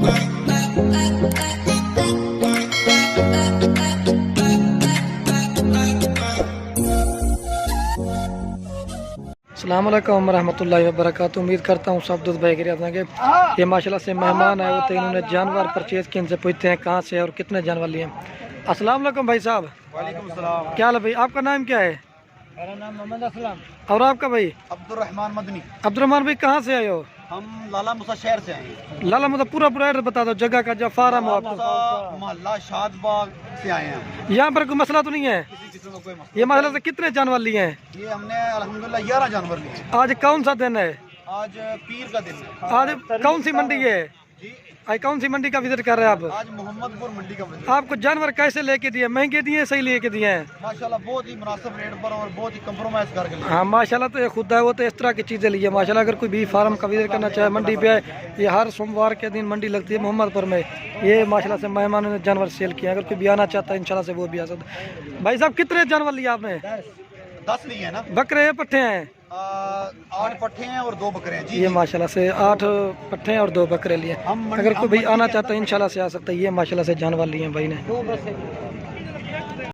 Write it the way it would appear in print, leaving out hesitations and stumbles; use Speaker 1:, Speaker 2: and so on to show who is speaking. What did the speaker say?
Speaker 1: अस्सलाम वालेकुम रहमतुल्लाहि व बरकातुहू। उम्मीद करता हूँ सब दोस्त भाई गिर के ये माशाल्लाह से मेहमान आए होते हैं, इन्होंने जानवर परचेज किए, इनसे पूछते हैं कहाँ से और कितने जानवर लिए। अस्सलाम वालेकुम भाई साहब।
Speaker 2: वालेकुम सलाम।
Speaker 1: क्या हाल है भाई, आपका नाम क्या है?
Speaker 2: मेरा नाम मोहम्मद असलम।
Speaker 1: और आपका भाई?
Speaker 2: अब्दुर्रहमान मदनी।
Speaker 1: अब्दुर्रहमान भाई कहाँ से आए हो?
Speaker 2: हम लाला मूसा शहर से आए हैं।
Speaker 1: लाला मतलब पूरा एड्रेस बता दो जगह का, जो फार्म हो आपका।
Speaker 2: मोहल्ला शादबाग से आए हैं।
Speaker 1: यहाँ पर कोई मसला तो नहीं है?
Speaker 2: किसी किस्म का कोई मसला।
Speaker 1: ये माशाल्लाह से कितने जानवर लिए हैं?
Speaker 2: ये हमने अल्हम्दुलिल्लाह 11 जानवर लिए हैं।
Speaker 1: आज कौन सा दिन है?
Speaker 2: आज पीर का दिन है।
Speaker 1: आज कौन सी मंडी है?
Speaker 2: जी,
Speaker 1: आज कौन सी मंडी का विजिट कर रहे हैं आप?
Speaker 2: आज मोहम्मदपुर मंडी का विजिट।
Speaker 1: आपको जानवर कैसे लेके दिए? महंगे दिए सही लेके दिए हैं?
Speaker 2: माशाल्लाह बहुत ही मुनासिब रेट पर और बहुत ही कंप्रोमाइज करके लिए।
Speaker 1: हाँ माशाल्लाह, तो ये खुद है वो तो इस तरह की चीज़ें लिए माशाल्लाह। अगर कोई भी फार्म का विजिट करना चाहे मंडी पे आए, ये हर सोमवार के दिन मंडी लगती है मोहम्मदपुर में। ये माशाल्लाह से मेहमानों ने जानवर सेल किया, अगर कोई भी आना चाहता है इंशाल्लाह से वो भी आ सकता है। भाई साहब कितने जानवर लिए आपने?
Speaker 2: 10 लिए हैं ना।
Speaker 1: बकरे हैं पट्ठे हैं?
Speaker 2: 8 पट्ठे हैं और 2 बकरे हैं। जी
Speaker 1: ये माशाल्लाह से 8 पट्ठे हैं और 2 बकरे लिए।
Speaker 2: हम
Speaker 1: अगर कोई भी आना चाहता है इंशाल्लाह से आ सकता है। ये माशाल्लाह से जानवर लिए हैं भाई ने।